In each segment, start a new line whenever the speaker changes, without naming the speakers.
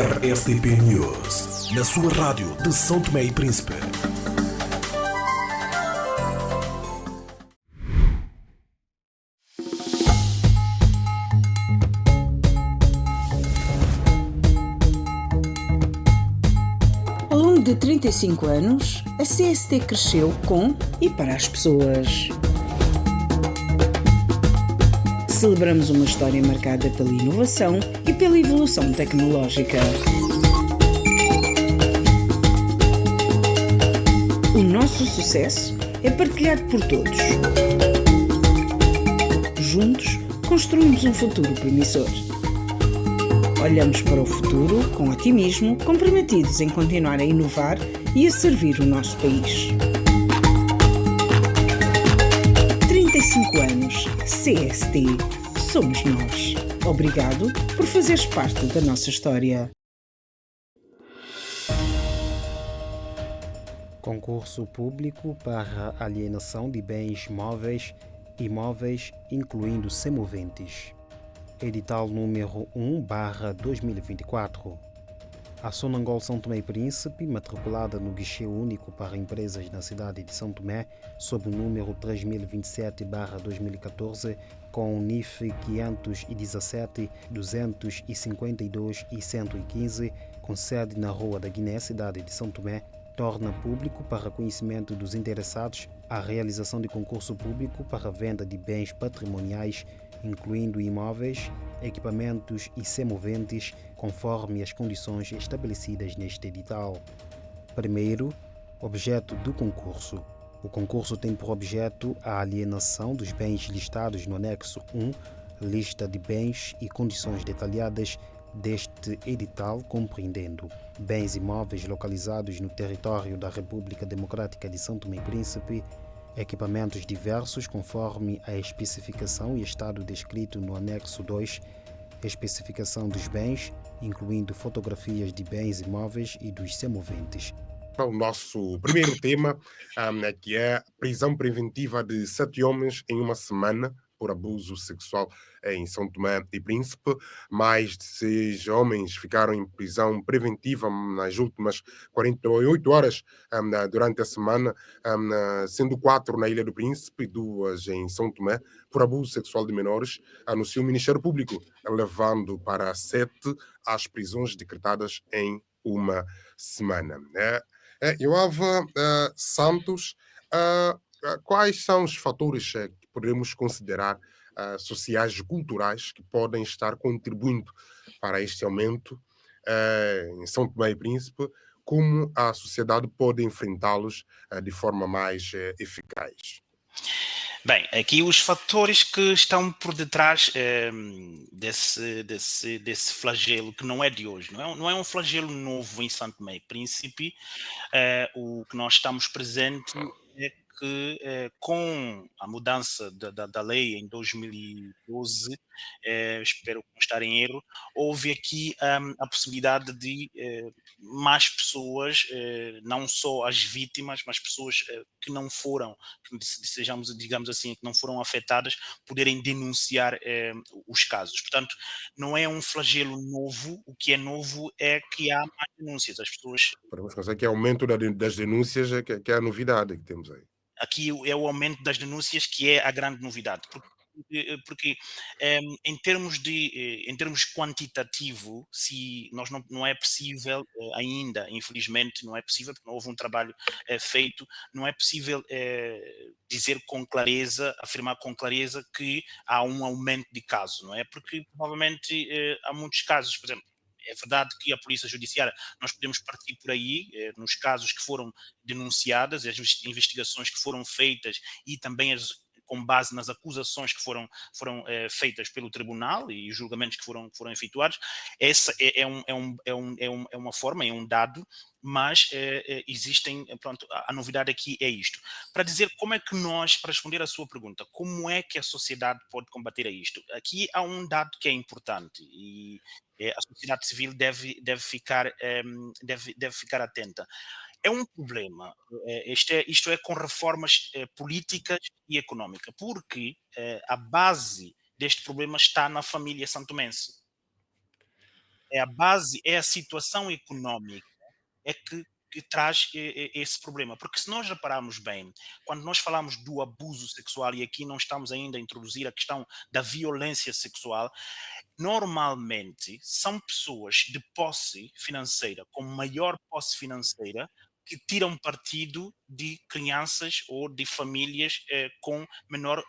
RSTP News, na sua rádio de São Tomé e Príncipe.
Ao longo de 35 anos, a CST cresceu com e para as pessoas. Celebramos uma história marcada pela inovação e pela evolução tecnológica. O nosso sucesso é partilhado por todos. Juntos, construímos um futuro promissor. Olhamos para o futuro com otimismo, comprometidos em continuar a inovar e a servir o nosso país. 35 anos, CST, somos nós. Obrigado por fazeres parte da nossa história.
Concurso público para alienação de bens móveis e imóveis, incluindo semoventes. Edital número 1/2024. A Sonangol São Tomé e Príncipe, matriculada no guichê único para empresas na cidade de São Tomé, sob o número 3027/2014, com o NIF 517 252 e 115, com sede na Rua da Guiné, cidade de São Tomé, torna público para conhecimento dos interessados a realização de concurso público para venda de bens patrimoniais, incluindo imóveis, equipamentos e semoventes, conforme as condições estabelecidas neste edital. Primeiro, objeto do concurso. O concurso tem por objeto a alienação dos bens listados no anexo 1, lista de bens e condições detalhadas deste edital, compreendendo bens imóveis localizados no território da República Democrática de São Tomé e Príncipe, equipamentos diversos conforme a especificação e estado descrito no anexo 2, especificação dos bens, incluindo fotografias de bens imóveis e dos semoventes.
O nosso primeiro tema, que é a prisão preventiva de 7 homens em uma semana por abuso sexual em São Tomé e Príncipe. Mais de 6 homens ficaram em prisão preventiva nas últimas 48 horas durante a semana, sendo 4 na Ilha do Príncipe e 2 em São Tomé, por abuso sexual de menores, anunciou o Ministério Público, levando para 7 as prisões decretadas em uma semana. Joava Santos, quais são os fatores que podemos considerar sociais e culturais que podem estar contribuindo para este aumento em São Tomé e Príncipe? Como a sociedade pode enfrentá-los de forma mais eficaz?
Bem, aqui os fatores que estão por detrás desse flagelo, que não é de hoje, não é um flagelo novo em São Tomé e Príncipe. O que nós estamos presente é que com a mudança da lei em 2012, espero não estar em erro, houve aqui a possibilidade de mais pessoas, não só as vítimas, mas pessoas que não foram, que sejamos, digamos assim, que não foram afetadas, poderem denunciar os casos. Portanto, não é um flagelo novo, o que é novo é que há mais denúncias. As pessoas...
Podemos pensar que é o aumento das denúncias que é a novidade que temos aí.
Aqui é o aumento das denúncias que é a grande novidade, porque em termos quantitativo, se nós não é possível ainda, infelizmente, não é possível, porque não houve um trabalho feito, não é possível dizer com clareza, afirmar com clareza que há um aumento de casos, não é? Porque provavelmente há muitos casos, por exemplo. É verdade que a Polícia Judiciária, nós podemos partir por aí, nos casos que foram denunciadas, as investigações que foram feitas e também com base nas acusações que foram feitas pelo Tribunal e os julgamentos que foram efetuados. Essa é uma forma, é um dado, mas existem, pronto, a novidade aqui é isto. Para dizer como é que nós, para responder à sua pergunta, como é que a sociedade pode combater a isto? Aqui há um dado que é importante e a sociedade civil deve ficar atenta. É um problema, isto é com reformas políticas e económicas, porque a base deste problema está na família santomense. é a base, é a situação econômica é que traz esse problema. Porque se nós repararmos bem, quando nós falamos do abuso sexual, e aqui não estamos ainda a introduzir a questão da violência sexual, normalmente são pessoas de posse financeira, com maior posse financeira, que tiram partido de crianças ou de famílias com menor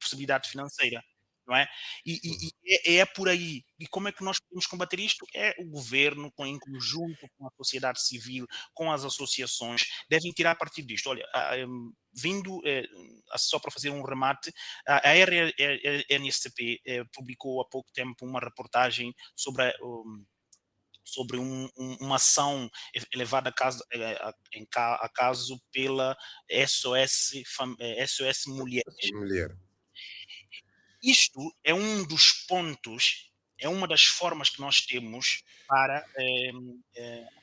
possibilidade financeira. Não é?
Uhum.
É por aí. E como é que nós podemos combater isto? É o governo, em conjunto com a sociedade civil, com as associações, devem tirar partido disto. Olha, vindo, só para fazer um remate, a RNSCP publicou há pouco tempo uma reportagem sobre uma ação levada a caso pela SOS
Essa
Mulheres.
mulher.
Isto é um dos pontos, é uma das formas que nós temos para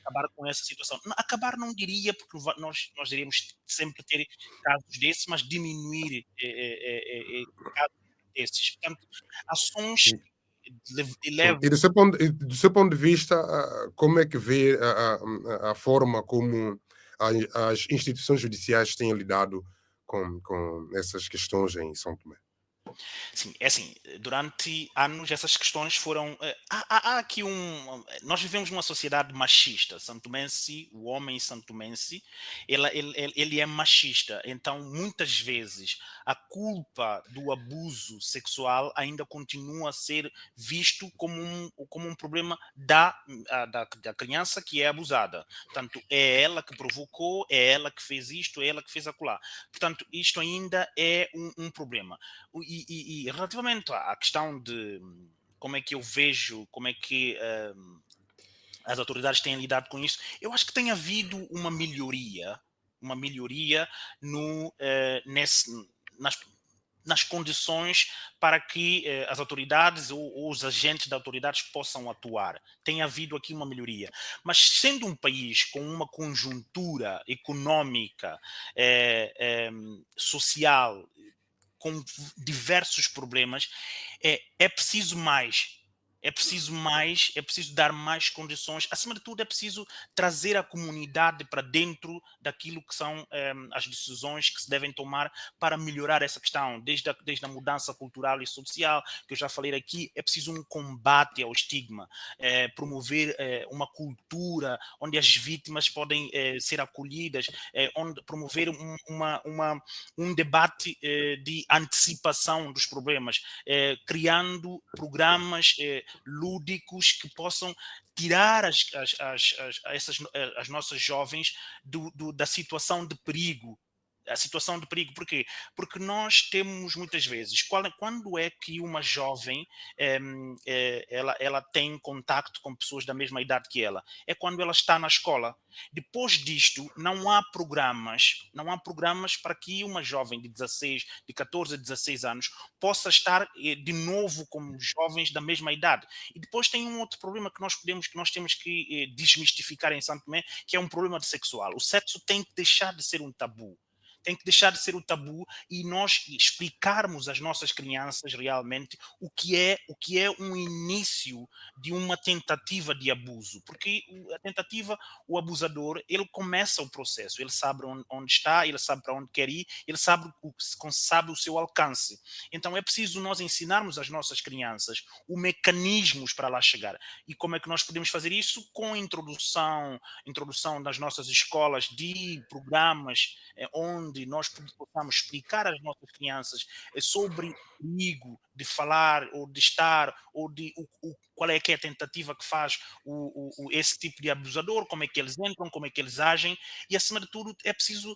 acabar com essa situação. Acabar não diria, porque nós iríamos sempre ter casos desses, mas diminuir casos desses. Portanto, ações que
Sim.
levam.
E do seu ponto de vista, como é que vê a forma como as instituições judiciais têm lidado com essas questões em São Tomé?
Sim, é assim, durante anos essas questões foram. Há aqui nós vivemos numa sociedade machista. Santomense, o homem santomense, ele é machista. Então, muitas vezes, a culpa do abuso sexual ainda continua a ser visto como um problema da criança que é abusada. Portanto, é ela que provocou, é ela que fez isto, é ela que fez acolá. Portanto, isto ainda é um problema. E relativamente à questão de como é que eu vejo, como é que as autoridades têm lidado com isso, eu acho que tem havido uma melhoria no, nas, nas condições para que as autoridades ou os agentes das autoridades possam atuar. Tem havido aqui uma melhoria. Mas sendo um país com uma conjuntura econômica, social, com diversos problemas, é preciso mais. É preciso mais, é preciso dar mais condições. Acima de tudo, é preciso trazer a comunidade para dentro daquilo que são as decisões que se devem tomar para melhorar essa questão, desde a mudança cultural e social, que eu já falei aqui. É preciso um combate ao estigma, promover uma cultura onde as vítimas podem ser acolhidas, onde promover um debate de antecipação dos problemas, criando programas lúdicos que possam tirar as nossas jovens da situação de perigo. A situação de perigo, porquê? Porque nós temos muitas vezes, quando é que uma jovem ela tem contacto com pessoas da mesma idade que ela? É quando ela está na escola. Depois disto, não há programas para que uma jovem de 14 a 16 anos possa estar de novo com jovens da mesma idade. E depois tem um outro problema que nós temos que desmistificar em Santo Tomé, que é um problema de sexual. O sexo tem que deixar de ser um tabu. Tem que deixar de ser o tabu e nós explicarmos às nossas crianças realmente o que é um início de uma tentativa de abuso. Porque a tentativa, o abusador, ele começa o processo, ele sabe onde está, ele sabe para onde quer ir, ele sabe o seu alcance. Então é preciso nós ensinarmos às nossas crianças os mecanismos para lá chegar. E como é que nós podemos fazer isso? Com a introdução das nossas escolas de programas onde nós possamos explicar às nossas crianças sobre o perigo de falar ou de estar, ou de qual é que é a tentativa que faz esse tipo de abusador, como é que eles entram, como é que eles agem, e acima de tudo é preciso,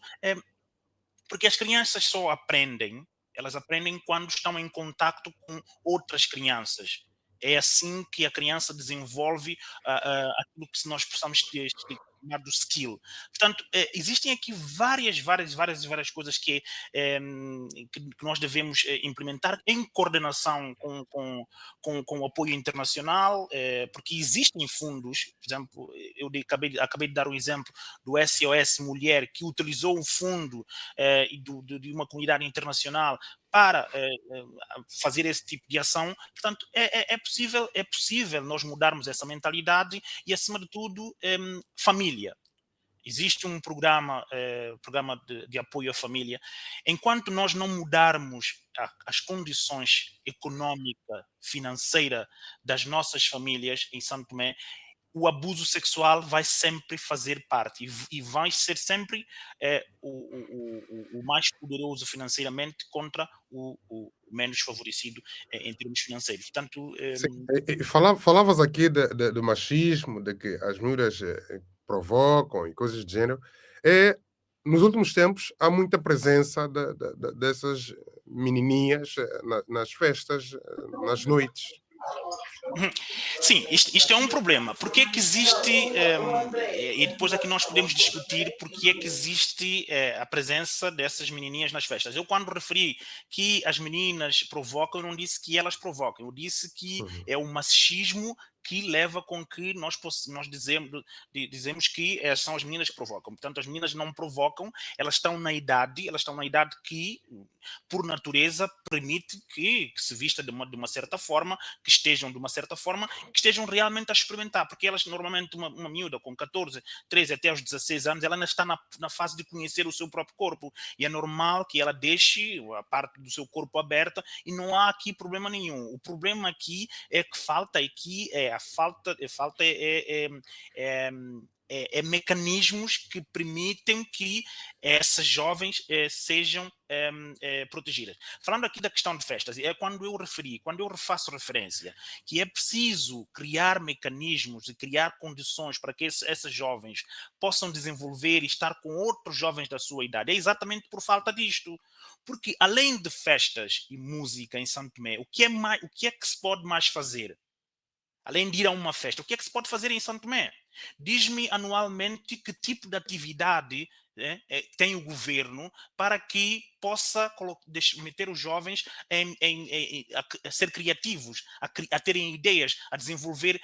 porque as crianças só aprendem, elas aprendem quando estão em contacto com outras crianças. É assim que a criança desenvolve aquilo que nós possamos chamar do skill. Portanto, existem aqui várias coisas que nós devemos implementar em coordenação com o apoio internacional, porque existem fundos, por exemplo, acabei de dar um exemplo do SOS Mulher, que utilizou um fundo de uma comunidade internacional para fazer esse tipo de ação. Portanto, é possível nós mudarmos essa mentalidade e, acima de tudo, família. Existe um programa de apoio à família. Enquanto nós não mudarmos as condições econômica, financeira das nossas famílias em Santo Tomé, o abuso sexual vai sempre fazer parte e vai ser sempre o mais poderoso financeiramente contra o menos favorecido em termos financeiros. Portanto,
Sim, falavas aqui do machismo, de que as miúdas provocam e coisas do gênero. Nos últimos tempos, há muita presença dessas menininhas nas festas, nas noites.
sim, isto é um problema. Porque é que existe, e depois é que nós podemos discutir porque é que existe a presença dessas menininhas nas festas. Eu, quando referi que as meninas provocam, eu não disse que elas provocam, eu disse que
Uhum.
é o machismo que leva com que nós dizemos que são as meninas que provocam. Portanto, as meninas não provocam, elas estão na idade que, por natureza, permite que se vista de uma certa forma, que estejam realmente a experimentar, porque elas normalmente, uma miúda com 14, 13 até aos 16 anos, ela ainda está na fase de conhecer o seu próprio corpo, e é normal que ela deixe a parte do seu corpo aberta, e não há aqui problema nenhum. O problema aqui é que é mecanismos que permitem que essas jovens sejam protegidas. Falando aqui da questão de festas, quando eu refaço referência que é preciso criar mecanismos e criar condições para que essas jovens possam desenvolver e estar com outros jovens da sua idade, é exatamente por falta disto. Porque além de festas e música em Santo Tomé, o que é que se pode mais fazer? Além de ir a uma festa, o que é que se pode fazer em Santo Tomé? Diz-me anualmente que tipo de atividade tem o governo para que possa meter os jovens a ser criativos, a terem ideias, a desenvolver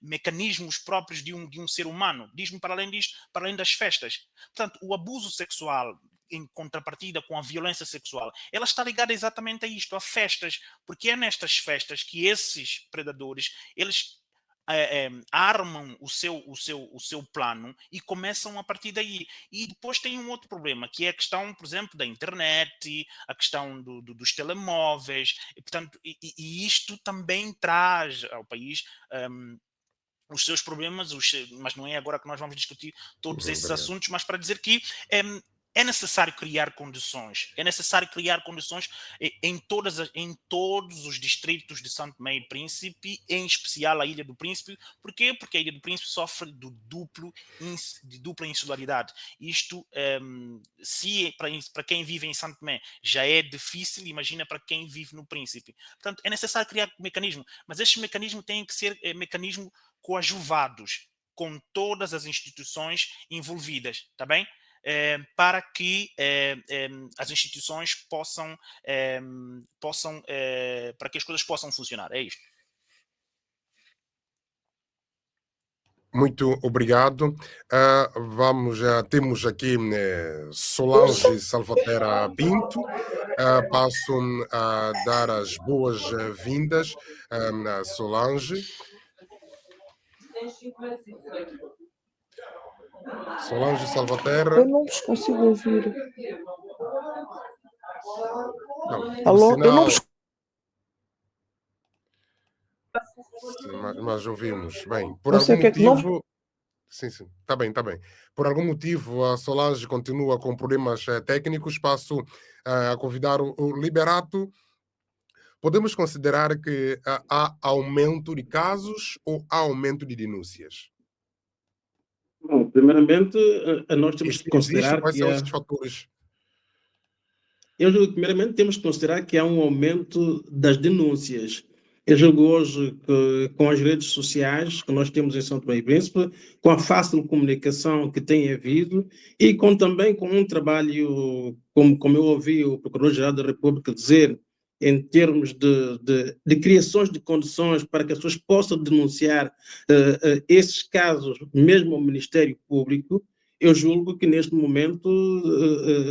mecanismos próprios de um ser humano. Diz-me para além disto, para além das festas. Portanto, o abuso sexual em contrapartida com a violência sexual, ela está ligada exatamente a isto, a festas, porque é nestas festas que esses predadores, eles armam o seu plano e começam a partir daí. E depois tem um outro problema, que é a questão, por exemplo, da internet, a questão dos telemóveis, e, portanto, e isto também traz ao país os seus problemas, mas não é agora que nós vamos discutir todos esses
Obrigado.
assuntos, mas para dizer que é necessário criar condições, em todos os distritos de Santo Tomé e Príncipe, em especial a Ilha do Príncipe. Porquê? Porque a Ilha do Príncipe sofre de dupla insularidade. Isto, se para quem vive em Santo Tomé já é difícil, imagina para quem vive no Príncipe. Portanto, é necessário criar mecanismos, mas estes mecanismos têm que ser mecanismos coadjuvados com todas as instituições envolvidas, tá bem? Para que as instituições possam para que as coisas possam funcionar. É isto.
Muito obrigado. Temos aqui Solange Salvatera Pinto. Passo a dar as boas-vindas a Solange. Solange Salvatera.
Eu não vos consigo ouvir.
Não,
Alô?
sinal...
Eu não vos...
Sim, mas ouvimos. Bem, por
Não
algum
sei o que é que
motivo...
não...
Sim, está bem, está bem. Por algum motivo, a Solange continua com problemas técnicos. Passo a convidar o Liberato. Podemos considerar que há aumento de casos ou há aumento de denúncias?
Bom, primeiramente, nós
E
temos
se
que
existe,
considerar
quais
que
são esses fatores?
eu julgo que, primeiramente, temos que considerar que há um aumento das denúncias. Eu julgo hoje que, com as redes sociais que nós temos em São Tomé e Príncipe, com a fácil comunicação que tem havido e também com um trabalho, como eu ouvi o Procurador-Geral da República dizer, em termos de criações de condições para que as pessoas possam denunciar esses casos, mesmo ao Ministério Público, eu julgo que neste momento,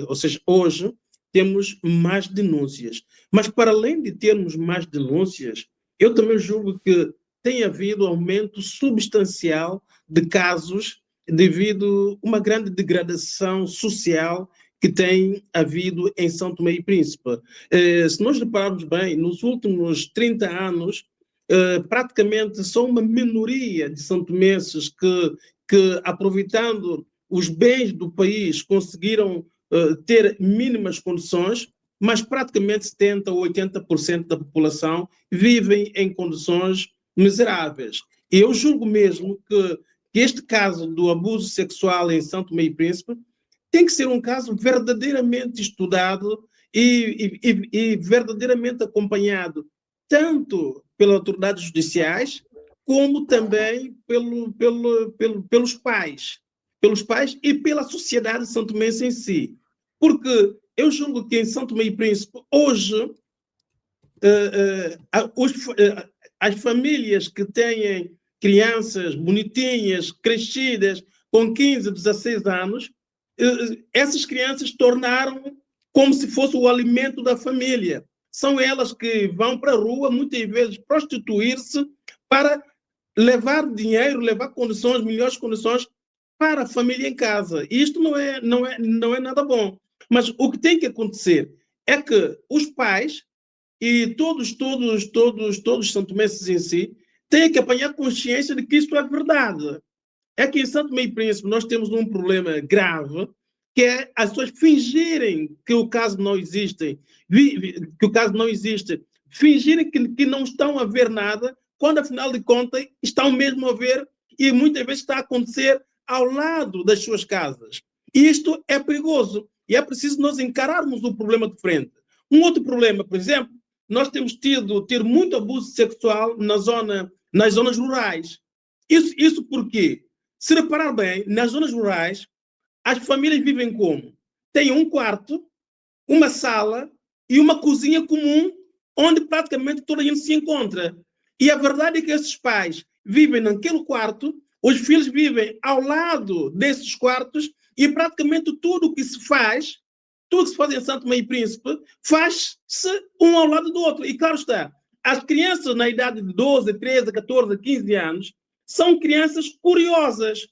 ou seja, hoje, temos mais denúncias. Mas, para além de termos mais denúncias, eu também julgo que tem havido aumento substancial de casos devido a uma grande degradação social que tem havido em São Tomé e Príncipe. Se nós repararmos bem, nos últimos 30 anos, praticamente só uma minoria de santomenses que aproveitando os bens do país, conseguiram ter mínimas condições, mas praticamente 70% ou 80% da população vivem em condições miseráveis. E eu julgo mesmo que este caso do abuso sexual em São Tomé e Príncipe tem que ser um caso verdadeiramente estudado e verdadeiramente acompanhado, tanto pelas autoridades judiciais, como também pelos pais e pela sociedade santomense em si. Porque eu julgo que em São Tomé e Príncipe, hoje, as famílias que têm crianças bonitinhas, crescidas, com 15, 16 anos, essas crianças tornaram como se fosse o alimento da família. São elas que vão para a rua, muitas vezes, prostituir-se para levar dinheiro, levar condições, melhores condições para a família em casa. E isto não é nada bom. Mas o que tem que acontecer é que os pais e todos os santomenses em si têm que apanhar consciência de que isto é verdade. É que em São Tomé e Príncipe nós temos um problema grave, que é as pessoas fingirem que o caso não existe, fingirem que não estão a ver nada, quando afinal de contas estão mesmo a ver, e muitas vezes está a acontecer ao lado das suas casas. E isto é perigoso, e é preciso nós encararmos o problema de frente. Um outro problema, por exemplo, nós temos tido muito abuso sexual nas zonas rurais. Isso por quê? Se reparar bem, nas zonas rurais, as famílias vivem como? Têm um quarto, uma sala e uma cozinha comum, onde praticamente toda a gente se encontra. E a verdade é que esses pais vivem naquele quarto, os filhos vivem ao lado desses quartos, e praticamente tudo o que se faz em São Tomé e Príncipe, faz-se um ao lado do outro. E claro está, as crianças na idade de 12, 13, 14, 15 anos são crianças curiosas.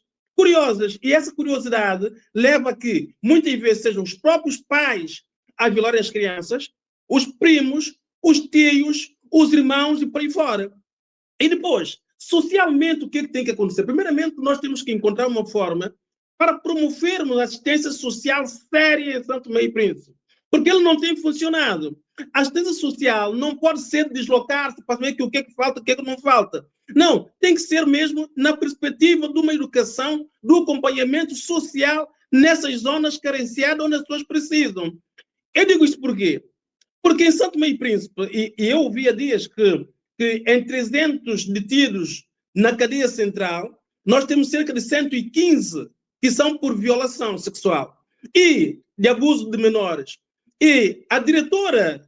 E essa curiosidade leva a que, muitas vezes, sejam os próprios pais a violarem as crianças, os primos, os tios, os irmãos e por aí fora. E depois, socialmente, o que é que tem que acontecer? Primeiramente, nós temos que encontrar uma forma para promovermos a assistência social séria em São Tomé e Príncipe, porque ele não tem funcionado. A assistência social não pode ser deslocar-se para ver o que é que falta, o que é que não falta. Não, tem que ser mesmo na perspectiva de uma educação, do acompanhamento social nessas zonas carenciadas onde as pessoas precisam. Eu digo isso por quê? Porque em São Tomé e Príncipe, e eu ouvi há dias que em 300 detidos na cadeia central, nós temos cerca de 115 que são por violação sexual e de abuso de menores. E a diretora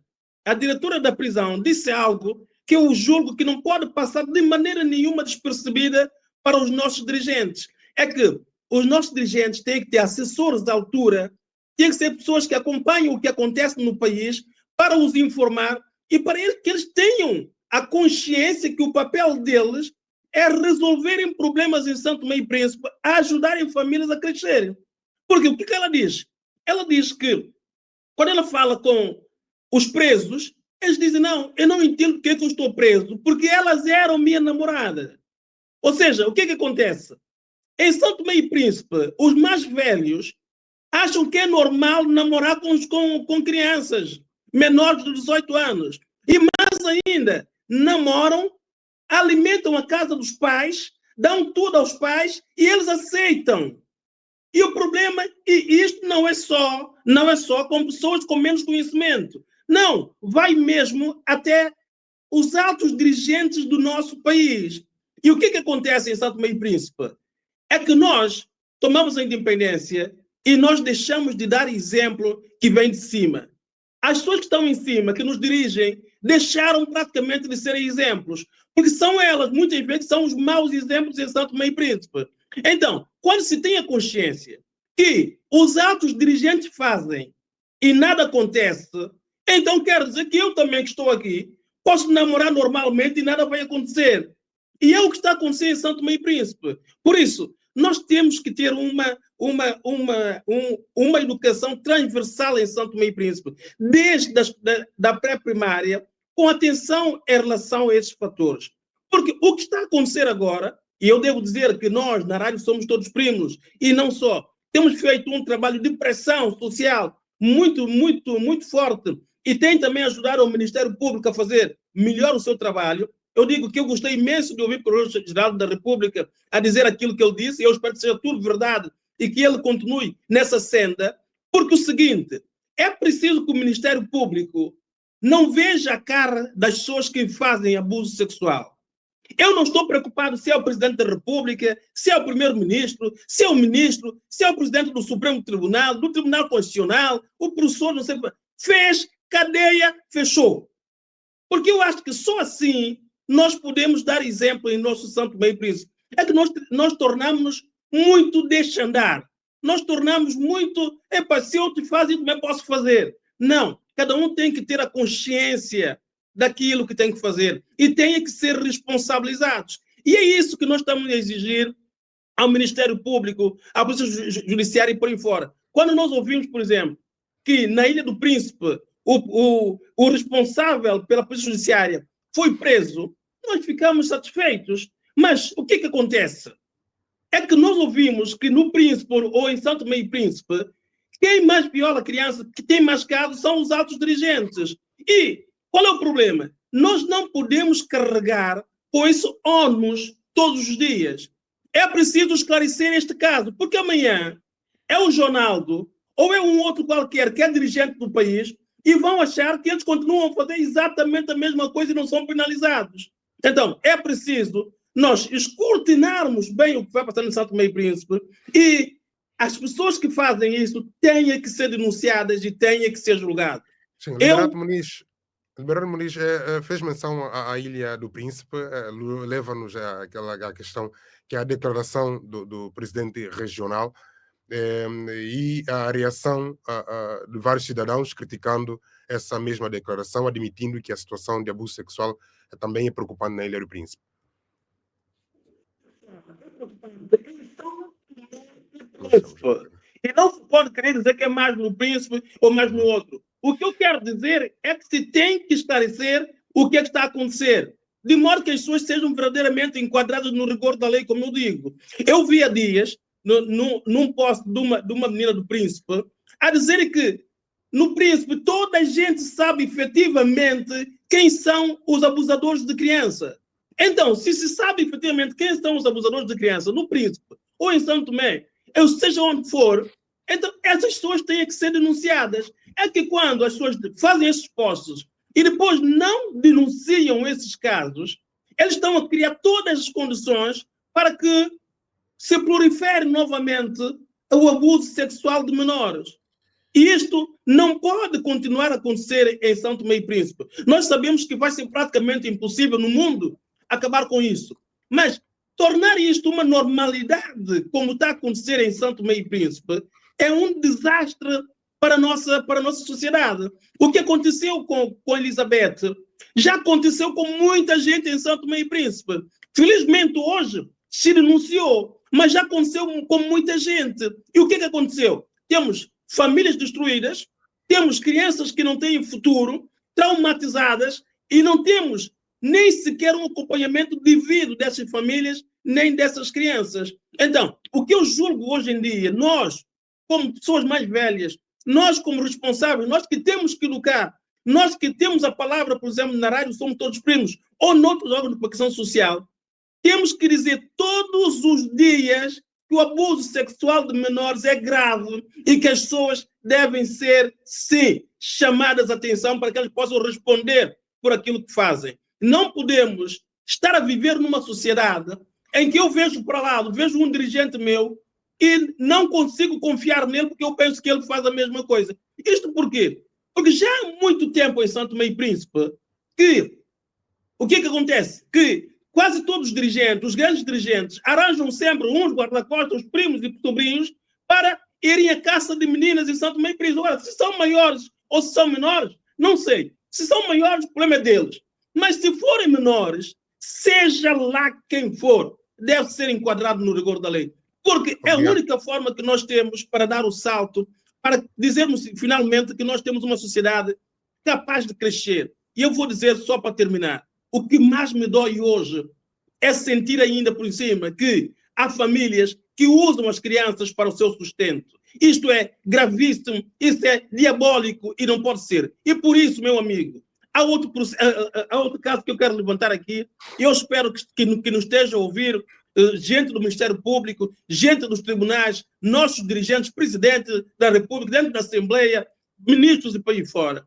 da prisão disse algo que eu julgo que não pode passar de maneira nenhuma despercebida para os nossos dirigentes. É que os nossos dirigentes têm que ter assessores de altura, têm que ser pessoas que acompanham o que acontece no país para os informar e para que eles tenham a consciência que o papel deles é resolverem problemas em São Tomé e Príncipe, a ajudarem famílias a crescerem. Porque o que ela diz? Ela diz que, quando ela fala com os presos, eles dizem, não, eu não entendo porque eu estou preso, porque elas eram minha namorada. Ou seja, o que acontece? Em São Tomé e Príncipe, os mais velhos acham que é normal namorar com crianças menores de 18 anos. E mais ainda, namoram, alimentam a casa dos pais, dão tudo aos pais e eles aceitam. E o problema, e isto não é só com pessoas com menos conhecimento. Não, vai mesmo até os altos dirigentes do nosso país. E o que acontece em São Tomé e Príncipe? É que nós tomamos a independência e nós deixamos de dar exemplo que vem de cima. As pessoas que estão em cima, que nos dirigem, deixaram praticamente de serem exemplos, porque são elas, muitas vezes, são os maus exemplos em São Tomé e Príncipe. Então, quando se tem a consciência que os atos dirigentes fazem e nada acontece, então quer dizer que eu também que estou aqui posso namorar normalmente e nada vai acontecer. E é o que está acontecendo em São Tomé e Príncipe. Por isso, nós temos que ter uma educação transversal em São Tomé e Príncipe, desde da pré-primária, com atenção em relação a esses fatores. Porque o que está a acontecer agora, e eu devo dizer que nós, na rádio, somos todos primos, e não só, temos feito um trabalho de pressão social muito, muito, muito forte, e tem também ajudado o Ministério Público a fazer melhor o seu trabalho. Eu digo que eu gostei imenso de ouvir o Procurador-Geral da República a dizer aquilo que ele disse, e eu espero que seja tudo verdade e que ele continue nessa senda, porque o seguinte, é preciso que o Ministério Público não veja a cara das pessoas que fazem abuso sexual. Eu não estou preocupado se é o Presidente da República, se é o Primeiro-Ministro, se é o Ministro, se é o Presidente do Supremo Tribunal, do Tribunal Constitucional, o professor, não sei, fez, cadeia, fechou. Porque eu acho que só assim nós podemos dar exemplo em nosso São Tomé e Príncipe. É que nós tornamos-nos muito deixa andar. Nós tornamos muito, se outros fazem, eu também posso fazer. Não, cada um tem que ter a consciência daquilo que tem que fazer e tem que ser responsabilizados. E é isso que nós estamos a exigir ao Ministério Público, à Polícia Judiciária e por aí fora. Quando nós ouvimos, por exemplo, que na Ilha do Príncipe o responsável pela Polícia Judiciária foi preso, nós ficamos satisfeitos. Mas o que acontece? É que nós ouvimos que no Príncipe ou em São Tomé e Príncipe, quem mais viola criança, que tem mais casos, são os altos dirigentes. E qual é o problema? Nós não podemos carregar com isso ônus todos os dias. É preciso esclarecer este caso, porque amanhã é o Ronaldo ou é um outro qualquer que é dirigente do país e vão achar que eles continuam a fazer exatamente a mesma coisa e não são penalizados. Então, é preciso nós escrutinarmos bem o que vai passar no São Tomé e Príncipe e as pessoas que fazem isso têm que ser denunciadas e têm que ser julgadas.
Sim, Liberato Muniz fez menção à Ilha do Príncipe, leva-nos à questão que é a declaração do presidente regional e a reação de vários cidadãos criticando essa mesma declaração, admitindo que a situação de abuso sexual também é preocupante na Ilha do Príncipe.
E não se pode querer dizer que é mais no Príncipe ou mais no outro. O que eu quero dizer é que se tem que esclarecer o que é que está a acontecer, de modo que as pessoas sejam verdadeiramente enquadradas no rigor da lei, como eu digo. Eu vi há dias, num post de uma menina do Príncipe, a dizer que no Príncipe toda a gente sabe efetivamente quem são os abusadores de criança. Então, se sabe efetivamente quem são os abusadores de criança no Príncipe ou em São Tomé, ou seja onde for, então essas pessoas têm que ser denunciadas. É que quando as pessoas fazem esses postos e depois não denunciam esses casos, eles estão a criar todas as condições para que se prolifere novamente o abuso sexual de menores. E isto não pode continuar a acontecer em São Tomé e Príncipe. Nós sabemos que vai ser praticamente impossível no mundo acabar com isso. Mas tornar isto uma normalidade, como está a acontecer em São Tomé e Príncipe, é um desastre para a nossa sociedade. O que aconteceu com Elizabeth já aconteceu com muita gente em São Tomé e Príncipe. Felizmente hoje se denunciou, mas já aconteceu com muita gente. E o que aconteceu? Temos famílias destruídas, temos crianças que não têm futuro, traumatizadas, e não temos nem sequer um acompanhamento devido dessas famílias, nem dessas crianças. Então, o que eu julgo hoje em dia, nós, como pessoas mais velhas, nós como responsáveis, nós que temos que educar, nós que temos a palavra, por exemplo, na rádio, somos todos primos, ou noutros órgãos de proteção social, temos que dizer todos os dias que o abuso sexual de menores é grave e que as pessoas devem ser, sim, chamadas a atenção para que elas possam responder por aquilo que fazem. Não podemos estar a viver numa sociedade em que eu vejo para lá, vejo um dirigente meu e não consigo confiar nele porque eu penso que ele faz a mesma coisa. Isto por quê? Porque já há muito tempo em São Tomé e Príncipe que o que acontece? Que quase todos os dirigentes, os grandes dirigentes, arranjam sempre uns guarda-costas, os primos e sobrinhos, para irem à caça de meninas em São Tomé e Príncipe. Agora, se são maiores ou se são menores, não sei. Se são maiores, o problema é deles. Mas se forem menores, seja lá quem for, deve ser enquadrado no rigor da lei. Porque é a única forma que nós temos para dar o salto, para dizermos finalmente que nós temos uma sociedade capaz de crescer. E eu vou dizer, só para terminar, o que mais me dói hoje é sentir ainda por cima que há famílias que usam as crianças para o seu sustento. Isto é gravíssimo, isso é diabólico e não pode ser. E por isso, meu amigo, há outro caso que eu quero levantar aqui. Eu espero que nos esteja a ouvir gente do Ministério Público, gente dos tribunais, nossos dirigentes, presidente da República, dentro da Assembleia, ministros e para aí fora.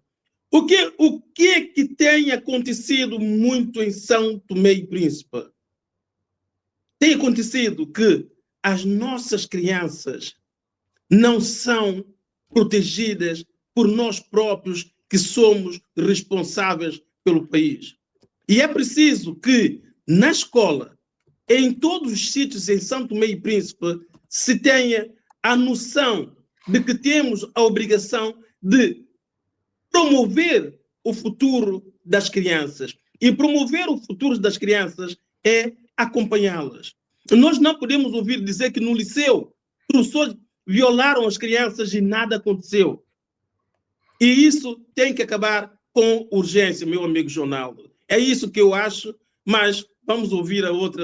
O que é que tem acontecido muito em São Tomé e Príncipe? Tem acontecido que as nossas crianças não são protegidas por nós próprios que somos responsáveis pelo país. E é preciso que na escola, em todos os sítios em São Tomé e Príncipe, se tenha a noção de que temos a obrigação de promover o futuro das crianças. E promover o futuro das crianças é acompanhá-las. Nós não podemos ouvir dizer que no liceu professores violaram as crianças e nada aconteceu. E isso tem que acabar com urgência, meu amigo Jonaldo. É isso que eu acho, mas vamos ouvir a outra,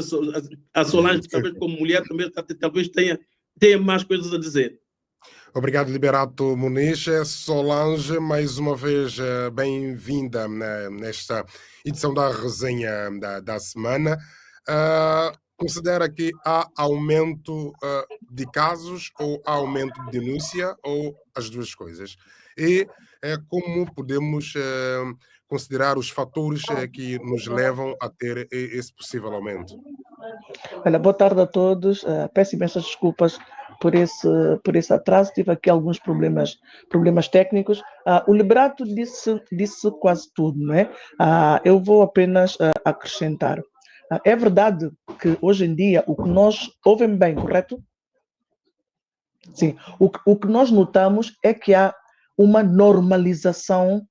a Solange, que talvez como mulher também talvez tenha mais coisas a dizer.
Obrigado, Liberato Muniz. Solange, mais uma vez, bem-vinda nesta edição da resenha da semana. Considera que há aumento de casos ou há aumento de denúncia ou as duas coisas? E como podemos considerar os fatores que nos levam a ter esse possível aumento?
Olha, boa tarde a todos. Peço imensas desculpas por esse atraso. Tive aqui alguns problemas técnicos. O Liberato disse quase tudo, não é? Eu vou apenas acrescentar. É verdade que hoje em dia o que nós ouvem bem, correto? Sim. O que nós notamos é que há uma normalização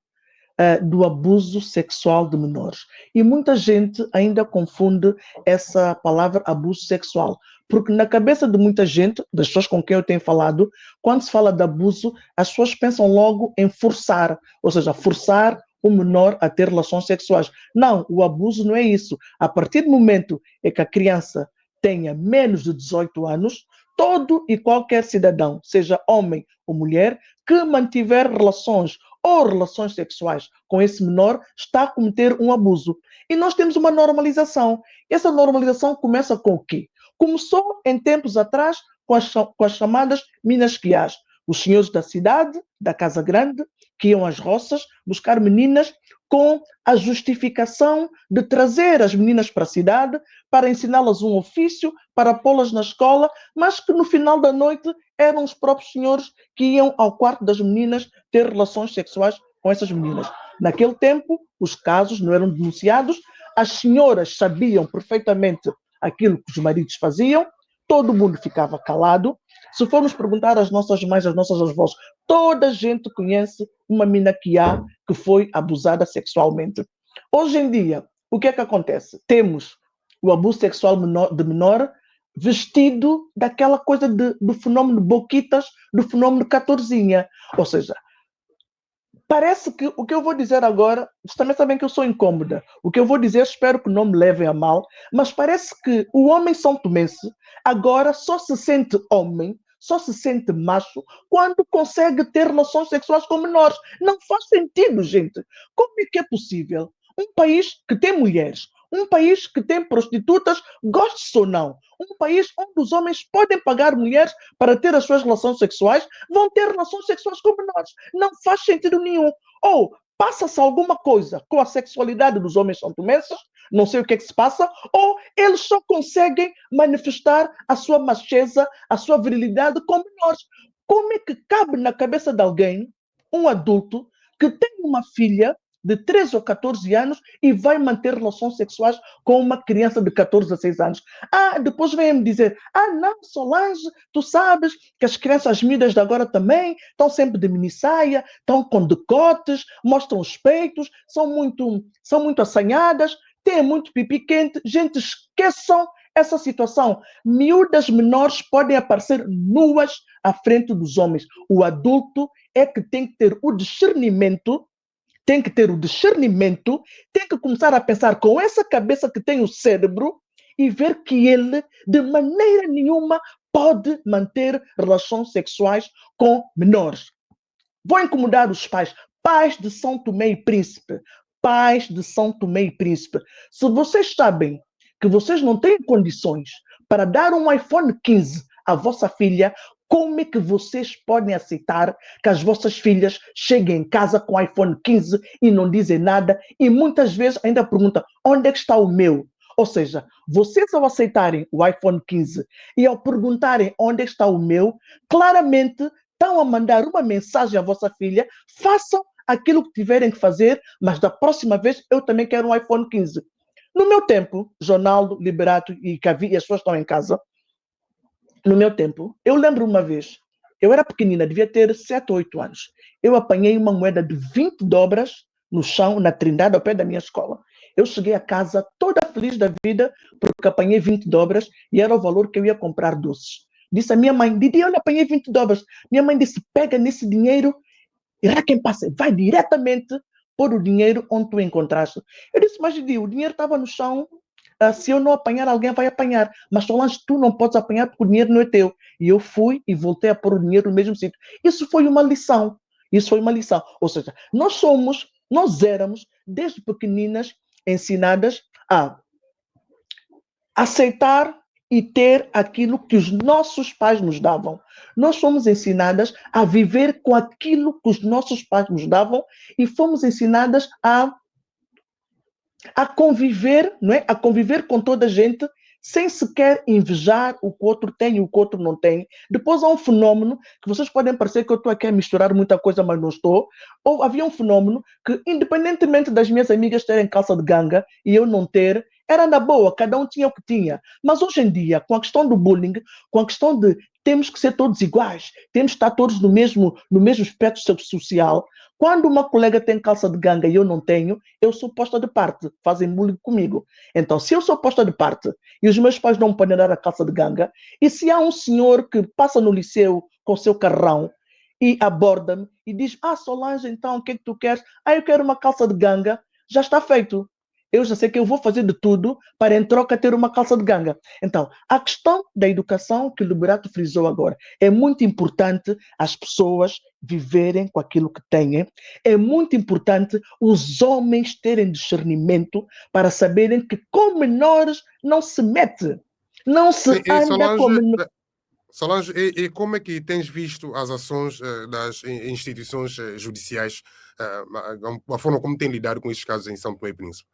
do abuso sexual de menores. E muita gente ainda confunde essa palavra abuso sexual, porque na cabeça de muita gente, das pessoas com quem eu tenho falado, quando se fala de abuso, as pessoas pensam logo em forçar, ou seja, forçar o menor a ter relações sexuais. Não, o abuso não é isso. A partir do momento em que a criança tenha menos de 18 anos, todo e qualquer cidadão, seja homem ou mulher, que mantiver relações ou relações sexuais com esse menor, está a cometer um abuso. E nós temos uma normalização. Essa normalização começa com o quê? Começou em tempos atrás com as chamadas minas quiás. Os senhores da cidade, da Casa Grande, que iam às roças buscar meninas com a justificação de trazer as meninas para a cidade para ensiná-las um ofício, para pô-las na escola, mas que no final da noite eram os próprios senhores que iam ao quarto das meninas ter relações sexuais com essas meninas. Naquele tempo, os casos não eram denunciados, as senhoras sabiam perfeitamente aquilo que os maridos faziam, todo mundo ficava calado. Se formos perguntar às nossas mães, às nossas avós, toda a gente conhece uma mina que foi abusada sexualmente. Hoje em dia, o que é que acontece? Temos o abuso sexual de menor vestido daquela coisa do fenômeno boquitas, do fenômeno catorzinha. Ou seja, parece que o que eu vou dizer agora, vocês também sabem que eu sou incômoda. O que eu vou dizer, espero que não me levem a mal, mas parece que o homem são tomense agora só se sente homem, só se sente macho quando consegue ter relações sexuais com menores. Não faz sentido, gente. Como é que é possível? Um país que tem mulheres, um país que tem prostitutas, goste-se ou não, um país onde os homens podem pagar mulheres para ter as suas relações sexuais, vão ter relações sexuais com menores. Não faz sentido nenhum. Ou passa-se alguma coisa com a sexualidade dos homens santomenses, não sei o que é que se passa, ou eles só conseguem manifestar a sua macheza, a sua virilidade com menores. Como é que cabe na cabeça de alguém, um adulto, que tem uma filha de 13 ou 14 anos e vai manter relações sexuais com uma criança de 14 a 6 anos. Depois vem-me dizer, não, Solange, tu sabes que as crianças miúdas de agora também estão sempre de minissaia, estão com decotes, mostram os peitos, são muito assanhadas, têm muito pipi quente. Gente, esqueçam essa situação. Miúdas menores podem aparecer nuas à frente dos homens. O adulto é que tem que ter o discernimento, tem que começar a pensar com essa cabeça que tem o cérebro e ver que ele, de maneira nenhuma, pode manter relações sexuais com menores. Vou incomodar os pais. Pais de São Tomé e Príncipe. Pais de São Tomé e Príncipe. Se vocês sabem que vocês não têm condições para dar um iPhone 15 à vossa filha, como é que vocês podem aceitar que as vossas filhas cheguem em casa com iPhone 15 e não dizem nada e muitas vezes ainda perguntam onde é que está o meu? Ou seja, vocês ao aceitarem o iPhone 15 e ao perguntarem onde é que está o meu, claramente estão a mandar uma mensagem à vossa filha, façam aquilo que tiverem que fazer, mas da próxima vez eu também quero um iPhone 15. No meu tempo, Ronaldo, Liberato e Cavi, e as pessoas estão em casa, no meu tempo, eu lembro uma vez, eu era pequenina, devia ter 7 ou 8 anos, eu apanhei uma moeda de 20 dobras no chão, na Trindade, ao pé da minha escola. Eu cheguei a casa toda feliz da vida, porque apanhei 20 dobras e era o valor que eu ia comprar doces. Disse a minha mãe, Didi, olha, apanhei 20 dobras. Minha mãe disse, pega nesse dinheiro e lá quem passa, vai diretamente pôr o dinheiro onde tu encontraste. Eu disse, mas Didi, o dinheiro estava no chão, se eu não apanhar, alguém vai apanhar. Mas Solange, tu não podes apanhar porque o dinheiro não é teu. E eu fui e voltei a pôr o dinheiro no mesmo sítio. Isso foi uma lição. Ou seja, nós éramos, desde pequeninas, ensinadas a aceitar e ter aquilo que os nossos pais nos davam. Nós fomos ensinadas a viver com aquilo que os nossos pais nos davam e fomos ensinadas a conviver, não é? A conviver com toda a gente sem sequer invejar o que o outro tem e o que o outro não tem. Depois há um fenômeno que vocês podem parecer que eu estou aqui a misturar muita coisa, mas não estou. Ou havia um fenômeno que, independentemente das minhas amigas terem calça de ganga e eu não ter, era na boa, cada um tinha o que tinha. Mas hoje em dia, com a questão do bullying, com a questão de temos que ser todos iguais, temos que estar todos no mesmo espectro social, quando uma colega tem calça de ganga e eu não tenho, eu sou posta de parte, fazem bullying comigo. Então, se eu sou posta de parte e os meus pais não me podem dar a calça de ganga, e se há um senhor que passa no liceu com o seu carrão e aborda-me e diz, Solange, então, o que é que tu queres? Eu quero uma calça de ganga, já está feito. Eu já sei que eu vou fazer de tudo para, em troca, ter uma calça de ganga. Então, a questão da educação que o Liberato frisou agora, é muito importante as pessoas viverem com aquilo que têm. É muito importante os homens terem discernimento para saberem que com menores não se mete. Não se anda com menores.
Solange, e como é que tens visto as ações das instituições judiciais, a forma como têm lidado com estes casos em São Tomé e Príncipe?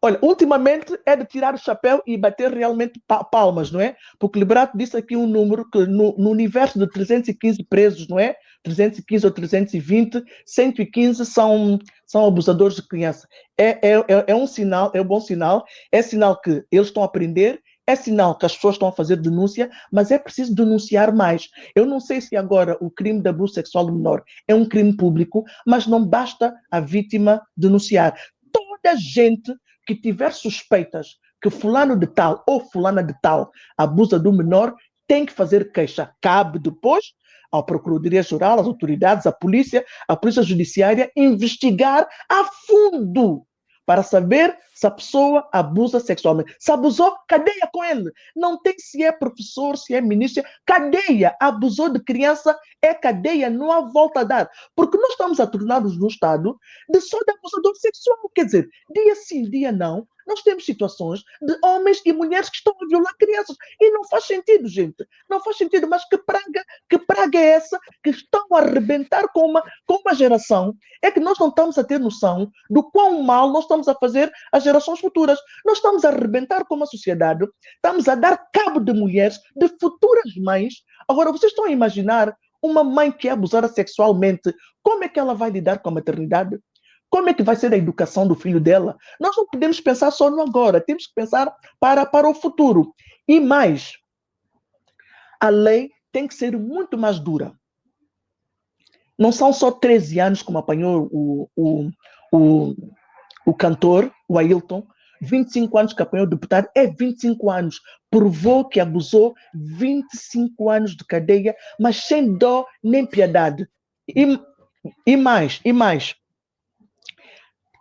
Olha, ultimamente é de tirar o chapéu e bater realmente palmas, não é? Porque o Liberato disse aqui um número que no universo de 315 presos, não é? 315 ou 320, 115 são abusadores de criança. É um sinal, é um bom sinal, é sinal que eles estão a aprender, é sinal que as pessoas estão a fazer denúncia, mas é preciso denunciar mais. Eu não sei se agora o crime de abuso sexual do menor é um crime público, mas não basta a vítima denunciar. Toda gente que tiver suspeitas que fulano de tal ou fulana de tal abusa do menor, tem que fazer queixa. Cabe depois à Procuradoria-Geral, às autoridades, à polícia judiciária, investigar a fundo para saber se a pessoa abusa sexualmente. Se abusou, cadeia com ele. Não tem se é professor, se é ministro, cadeia. Abusou de criança, é cadeia, não há volta a dar. Porque nós estamos a tornar-nos num estado de só de abusador sexual. Quer dizer, dia sim, dia não, nós temos situações de homens e mulheres que estão a violar crianças. E não faz sentido, gente. Não faz sentido. Mas que praga é essa que estão a arrebentar com uma geração? É que nós não estamos a ter noção do quão mal nós estamos a fazer às gerações futuras. Nós estamos a arrebentar com uma sociedade, estamos a dar cabo de mulheres, de futuras mães. Agora, vocês estão a imaginar uma mãe que é abusada sexualmente, como é que ela vai lidar com a maternidade? como é que vai ser a educação do filho dela? Nós não podemos pensar só no agora, temos que pensar para o futuro. E mais, a lei tem que ser muito mais dura. Não são só 13 anos, como apanhou o cantor, o Ailton, 25 anos que apanhou o deputado, é 25 anos. Provou que abusou, 25 anos de cadeia, mas sem dó nem piedade. E mais,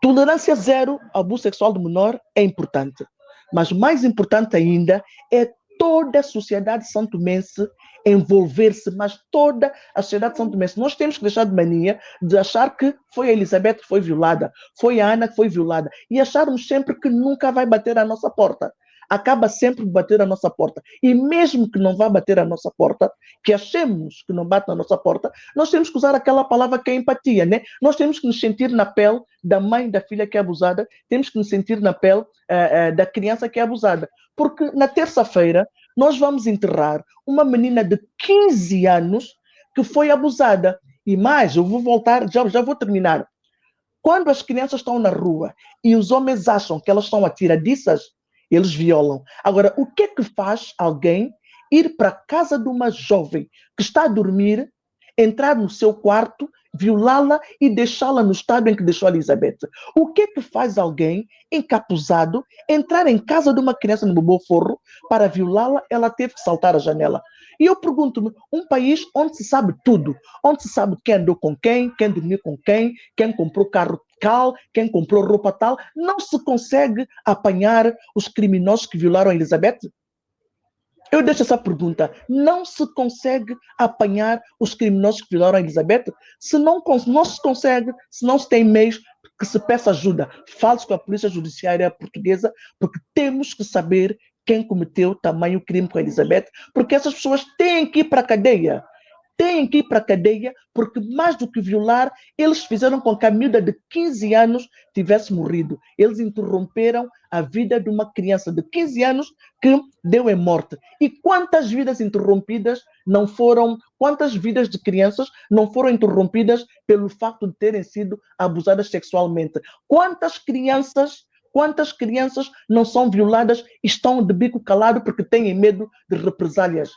tolerância zero ao abuso sexual do menor é importante. Mas mais importante ainda é toda a sociedade santomense envolver-se, mas toda a sociedade santomense. Nós temos que deixar de mania de achar que foi a Elizabeth que foi violada, foi a Ana que foi violada, e acharmos sempre que nunca vai bater à nossa porta. Acaba sempre de bater à nossa porta. E mesmo que não vá bater à nossa porta, que achemos que não bate na nossa porta, nós temos que usar aquela palavra que é empatia, né? Nós temos que nos sentir na pele da mãe da filha que é abusada, temos que nos sentir na pele da criança que é abusada. Porque na terça-feira nós vamos enterrar uma menina de 15 anos que foi abusada. E mais, eu vou voltar, já vou terminar. Quando as crianças estão na rua e os homens acham que elas são atiradiças, eles violam. Agora, o que é que faz alguém ir para a casa de uma jovem que está a dormir, entrar no seu quarto, violá-la e deixá-la no estado em que deixou a Elizabeth? O que é que faz alguém encapuzado entrar em casa de uma criança no Boboforro para violá-la? Ela teve que saltar a janela. E eu pergunto-me, um país onde se sabe tudo, onde se sabe quem andou com quem dormiu com quem comprou carro tal, quem comprou roupa tal, não se consegue apanhar os criminosos que violaram a Elizabeth? Eu deixo essa pergunta. Não se consegue apanhar os criminosos que violaram a Elizabeth? Se não se consegue, se não se tem meios, que se peça ajuda. Fale com a Polícia Judiciária Portuguesa, porque temos que saber quem cometeu tamanho crime com a Elizabeth, porque essas pessoas têm que ir para a cadeia. Têm que ir para a cadeia, porque mais do que violar, eles fizeram com que a miúda de 15 anos tivesse morrido. Eles interromperam a vida de uma criança de 15 anos que deu em morte. E quantas vidas interrompidas não foram, quantas vidas de crianças não foram interrompidas pelo facto de terem sido abusadas sexualmente? Quantas crianças não são violadas e estão de bico calado porque têm medo de represálias?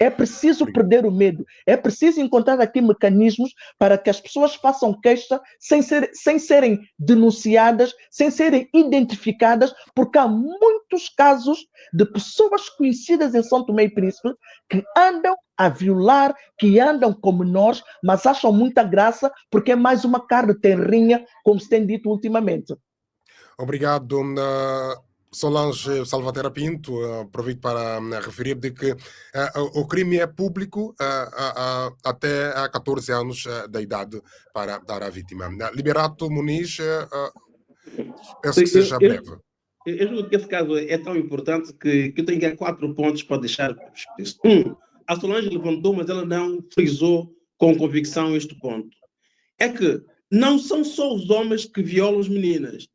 É preciso perder o medo. É preciso encontrar aqui mecanismos para que as pessoas façam queixa sem serem denunciadas, sem serem identificadas, porque há muitos casos de pessoas conhecidas em São Tomé e Príncipe que andam a violar, que andam com menores, mas acham muita graça porque é mais uma carne tenrinha, como se tem dito ultimamente.
Obrigado, Solange Salvatera Pinto. Aproveito para referir de que o crime é público até 14 anos da idade para dar à vítima. Liberato Muniz, peço que seja breve.
Eu julgo que esse caso é tão importante que eu tenho aqui 4 pontos para deixar explícito. A Solange levantou, mas ela não frisou com convicção este ponto. É que não são só os homens que violam as meninas.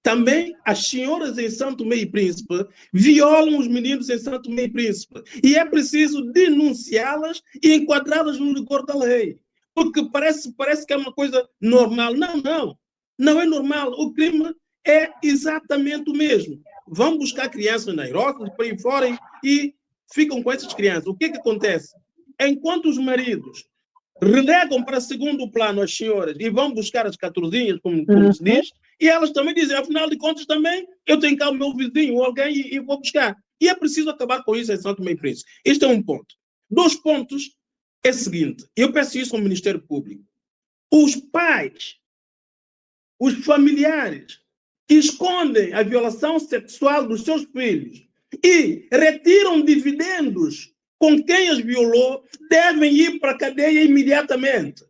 Também as senhoras em São Tomé e Príncipe violam os meninos em São Tomé e Príncipe. E é preciso denunciá-las e enquadrá-las no rigor da lei. Porque parece que é uma coisa normal. Não é normal. O crime é exatamente o mesmo. Vão buscar crianças na Europa, por aí fora, e ficam com essas crianças. O que acontece? Enquanto os maridos relegam para segundo plano as senhoras e vão buscar as catorzinhas, como se diz, e elas também dizem, afinal de contas, também eu tenho cá o meu vizinho ou alguém e vou buscar. E é preciso acabar com isso em São Tomé e Príncipe. Este é um ponto. 2 pontos é o seguinte, eu peço isso ao Ministério Público. Os pais, os familiares que escondem a violação sexual dos seus filhos e retiram dividendos com quem as violou, devem ir para a cadeia imediatamente.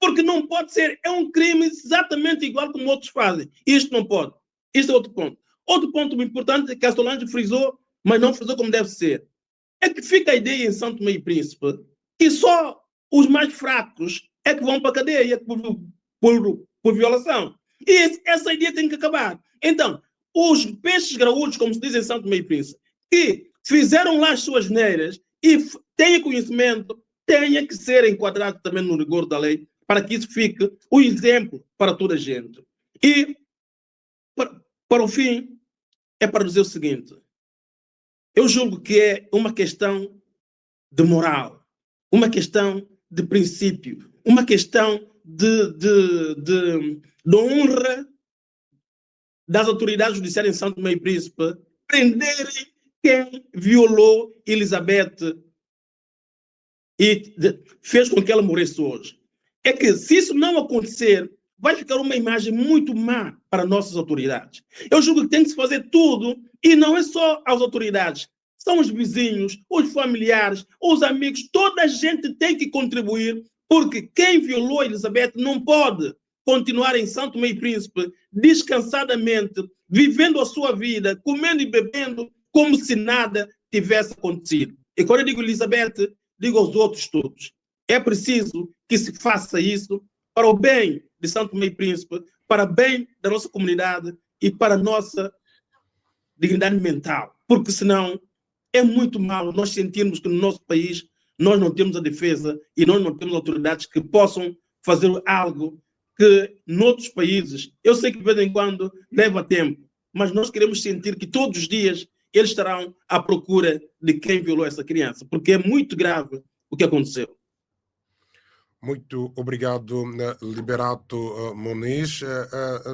Porque não pode ser, é um crime exatamente igual como outros fazem. Isto não pode. Isto é outro ponto. Outro ponto muito importante que a Solange frisou, mas não frisou como deve ser, é que fica a ideia em São Tomé e Príncipe que só os mais fracos é que vão para a cadeia por violação. E essa ideia tem que acabar. Então, os peixes graúdos, como se diz em São Tomé e Príncipe, que fizeram lá as suas neiras e tenha conhecimento, tenha que ser enquadrado também no rigor da lei, para que isso fique o exemplo para toda a gente. E, para o fim, é para dizer o seguinte: eu julgo que é uma questão de moral, uma questão de princípio, uma questão de honra das autoridades judiciárias em São Tomé e Príncipe prenderem quem violou Elizabeth e fez com que ela morresse hoje. É que, se isso não acontecer, vai ficar uma imagem muito má para nossas autoridades. Eu julgo que tem que se fazer tudo, e não é só as autoridades, são os vizinhos, os familiares, os amigos, toda a gente tem que contribuir, porque quem violou Elizabeth não pode continuar em São Tomé e Príncipe descansadamente, vivendo a sua vida, comendo e bebendo, como se nada tivesse acontecido. E quando eu digo Elizabeth, digo aos outros todos. É preciso que se faça isso para o bem de São Tomé e Príncipe, para o bem da nossa comunidade e para a nossa dignidade mental. Porque senão é muito mal nós sentirmos que no nosso país nós não temos a defesa e nós não temos autoridades que possam fazer algo que noutros países, eu sei que de vez em quando leva tempo, mas nós queremos sentir que todos os dias eles estarão à procura de quem violou essa criança, porque é muito grave o que aconteceu.
Muito obrigado, Liberato Muniz.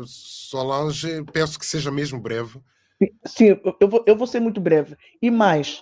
Solange, peço que seja mesmo breve.
Sim, eu vou ser muito breve. E mais,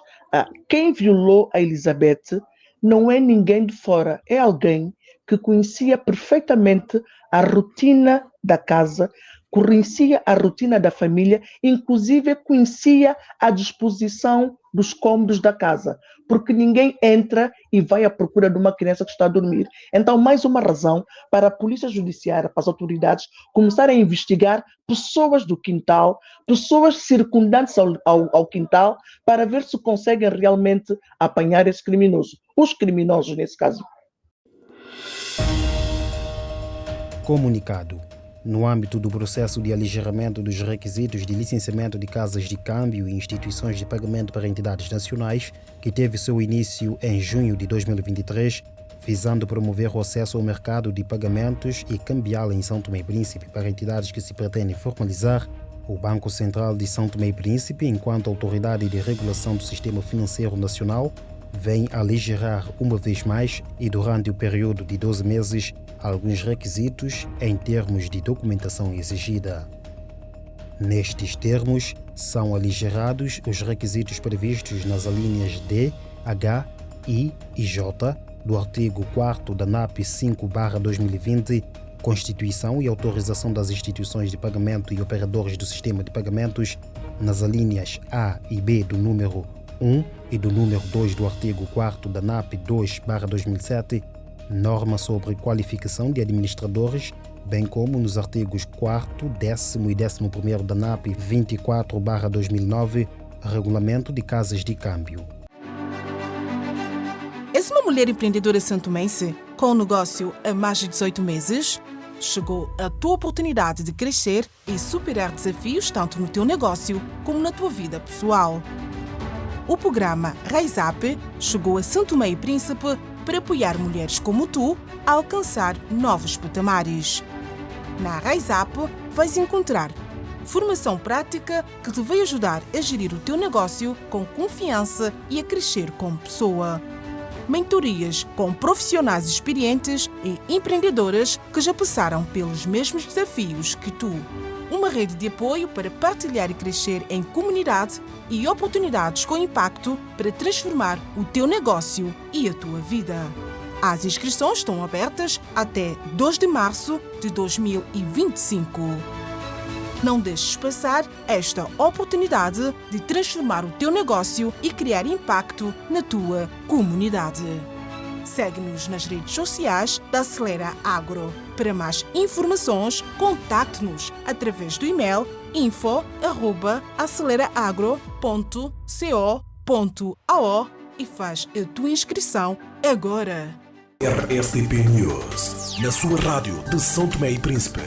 quem violou a Elizabeth não é ninguém de fora, é alguém que conhecia perfeitamente a rotina da casa, conhecia a rotina da família, inclusive conhecia a disposição dos cômodos da casa, porque ninguém entra e vai à procura de uma criança que está a dormir. Então, mais uma razão para a Polícia Judiciária, para as autoridades começarem a investigar pessoas do quintal, pessoas circundantes ao quintal, para ver se conseguem realmente apanhar esses criminosos. Os criminosos, nesse caso.
Comunicado. No âmbito do processo de aligeiramento dos requisitos de licenciamento de casas de câmbio e instituições de pagamento para entidades nacionais, que teve seu início em junho de 2023, visando promover o acesso ao mercado de pagamentos e cambial em São Tomé e Príncipe para entidades que se pretendem formalizar, o Banco Central de São Tomé e Príncipe, enquanto autoridade de regulação do sistema financeiro nacional, vem aligeirar uma vez mais e durante o período de 12 meses alguns requisitos em termos de documentação exigida. Nestes termos, são aligeirados os requisitos previstos nas alíneas D, H, I e J do artigo 4º da NAP 5/2020, Constituição e autorização das instituições de pagamento e operadores do sistema de pagamentos, nas alíneas A e B do número 1 e do número 2 do artigo 4º da NAP 2/2007, norma sobre qualificação de administradores, bem como nos artigos 4º, 10º e 11º da NAP 24/2009, Regulamento de Casas de Câmbio.
És uma mulher empreendedora santomense com um negócio há mais de 18 meses? Chegou a tua oportunidade de crescer e superar desafios tanto no teu negócio como na tua vida pessoal. O programa Rise Up chegou a São Tomé e Príncipe para apoiar mulheres como tu a alcançar novos patamares. Na Rise Up vais encontrar formação prática que te vai ajudar a gerir o teu negócio com confiança e a crescer como pessoa. Mentorias com profissionais experientes e empreendedoras que já passaram pelos mesmos desafios que tu. Uma rede de apoio para partilhar e crescer em comunidade e oportunidades com impacto para transformar o teu negócio e a tua vida. As inscrições estão abertas até 2 de março de 2025. Não deixes passar esta oportunidade de transformar o teu negócio e criar impacto na tua comunidade. Segue-nos nas redes sociais da Acelera Agro. Para mais informações, contacte-nos através do e-mail info@aceleraagro.co.ao e faz a tua inscrição agora.
RSTP News, na sua rádio de São Tomé e Príncipe.